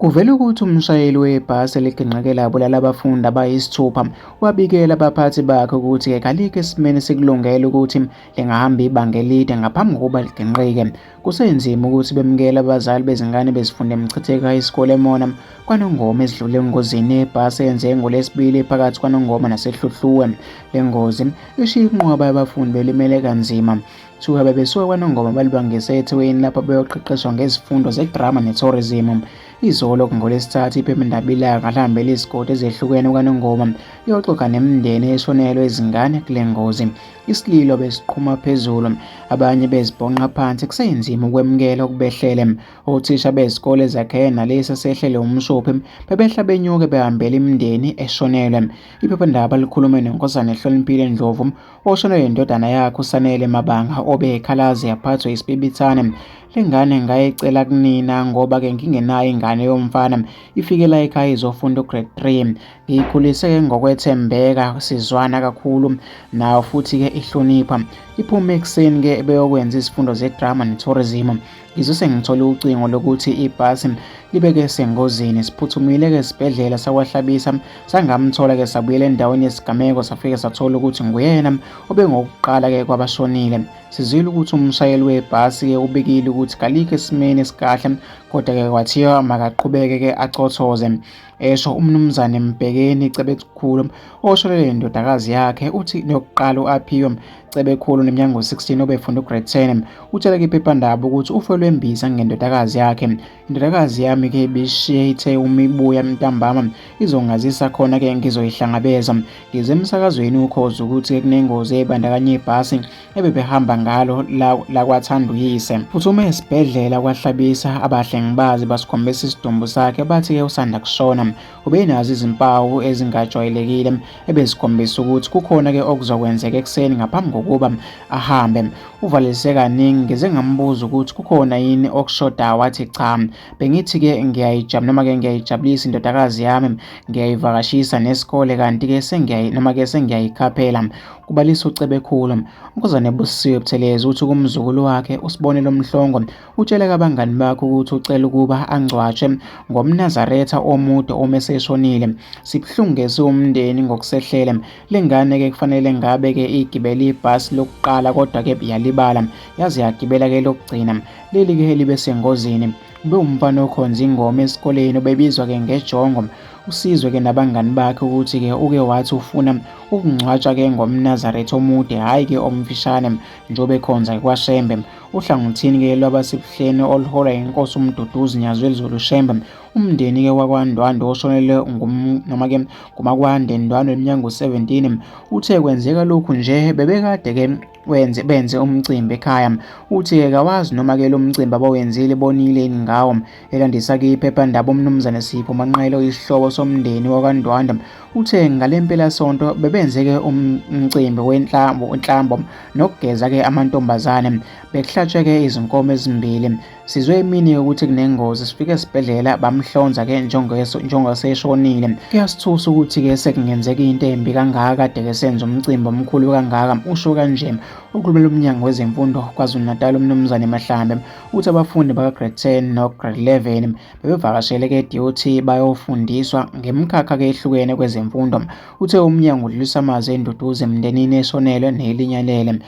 Kuvela ukuthi umshayeli webhasi eligingqike labulala abafundi abayisithupha wabikela abaphathi bakhe ukuthi-ke kalikho esimeni esikulungele ukuthi lingahamba ibanga elide ngaphambi kokuba liginqike. Kusenzima ukuthi bemukele abazali bezingane bezifunda eMchitheka High School eMona kwaNongoma ezidlule engozini yebhasi eyenzeke ngoLwesibili phakathi kwaNongoma naseHluhluwe. Le ngozi ishiye inqwaba yabafundi belimele kanzima. Kuthiwa bebesuka kwaNongoma balibangise eThekwini lapho beyoqeqeshwa ngezifundo zedrama netourism. Izolo ngoLwesithathu iphephandaba Ilanga lahambela izigodi ezehlukene kwaNongoma liyoxoxa nemindeni eshonelwe izingane kule ngozi. Isililo besiqhuma phezulu, abanye bezibhonqa phansi, kusenzima ukwemukela okubehlele. Othisha bezikole ezakhele nalesi esehlele umshophi bebehla benyuke behambela imindeni eshonelwe. Iphephandaba likhulume noNkosana Hloniphile Ndlovu oshonelwe indodana yakhe uSanele Mabanga obeyikhalazi yaphathwa isibibithane. Le ngane ngayicela kunina ngoba-ke ngingenayo ingane yomfana, ifike la ekhaya izofunda ugrade 3. Ngiyikhulise-ke ngokwethembeka, sizwana kakhulu nayo futhi-ke ihlonipha. Iphume ekuseni-ke beyokwenza izifundo zedrama netourism. Ngizose ngithole ucingo lokuthi ibhasi libeke sengozini. Siphuthumile-ke esibhedlela sakwaHlabisa sangamthola-ke sabuyela endaweni yesigameko safike sathola ukuthi nguyena obengokuqala-ke kwabashonile. Sizwile ukuthi umshayeli webhasi-ke ubikile ukuthi kalikho esimeni esikahle, kodwa-ke kwathiwa makaqhubeke-ke acothoze. Esho umnumzane Mbhekeni Cebekhulu oshonelwe indodakazi yakhe uthi lokuqala u-Aphiwe Cebekhulu neminyaka 16 obefunda ugrade 10 utshela iphephandaba ukuthi ufe lwembiza ngendodakazi yakhe. Indodakazi yami-ke ibishiye ithe uma ibuya ntambama izongazisa khona-ke ngizoyihlangabeza. Ngize emsakazweni ukhozi ukuthi kunengozi ebandakanya ibhasi ebebehamba ngalo la kwathanda uyise. Phuthume esibhedlela kwaHlabisa abahlengibazi basikhombisa isidumbu sakhe bathi-ke usanda kushona. Ubenazo izimpawu ezingajwayelekile ebezikhombisa ukuthi kukhona-ke okuzokwenzeka ekuseni ngaphambi kokuba ahambe. Uvalelise kaningi ngize ngambuza ukuthi kukhona yini okushodayo, wathi cha. Bengithi-ke ngiyayijabulisa indodakazi yami, ngiyayivakashisa nesikole kanti-ke sengiyayikhaphela. Kubalisa uCebekhulu. Unkosazana Busisiwe Buthelezi uthi kumzukulu wakhe uSibonelo Mhlongo utshele abangani bakhe ukuthi ucela ukuba angcwatshwe ngomNazaretha omude omeseshonile. Sibuhlungu siwumndeni ngokusehlele. Le ngane-ke kufanele ngabe-ke igibele ibhasi lokuqala kodwa-ke yalibala yaze yagibela-ke lokugcina. Leli-ke libe sengozini. Ube umfana okhonza ingoma esikoleni obebizwa-ke ngejongo. Usizwe-ke nabangani bakhe ukuthi-ke uke wathi ufuna ukungcwatshwa-ke ngomNazaretha omude, hhayi-ke omfishane njengoba ekhonza kwaShembe. Uhlangothini-ke lwabasebuhleni oluholwa yiNkosi uMduduzi Nyazweli Zulu Shembe, umndeni-ke wakwaNdwandwe oshonelwe noma-ke ngumakwande Ndwandwe eminyaka 17 uthe kwenzeka lokhu nje bebekade-ke benze umcimbi ekhaya. Uthi-ke kawazi noma-ke lo mcimbi abawenzile bonile ngawo. Elandisa-ke iphephandaba umnumzane Sipho Manqele oyisihlobo somndeni wakwaNdwandwe uthe ngale mpelasonto bebenze-ke umcimbi wenhlambo nokugeza-ke amantombazane. Bekuhlatshwe-ke izinkomo ezimbili. Sizwe emini ukuthi kunengozi, sifike esibhedlela bamhlonza-ke njengaseshonile. Kuyasithusa ukuthi-ke sekungenzeka into embi kangaka kade-ke senza umcimbi omkhulu kangaka, usho kanje ukhulumela umnyango wezemfundo KwaZulu-Natal umnumzane Mahlambe. Uthi abafundi baka-grade 10 no-grade 11 bebevakashele-ke DOT bayofundiswa ngemkhakha-ke ehlukene kwezemfundo. Uthe umnyango udlulisa amazwi enduduzo emndenini eshonelwe nelinyalele.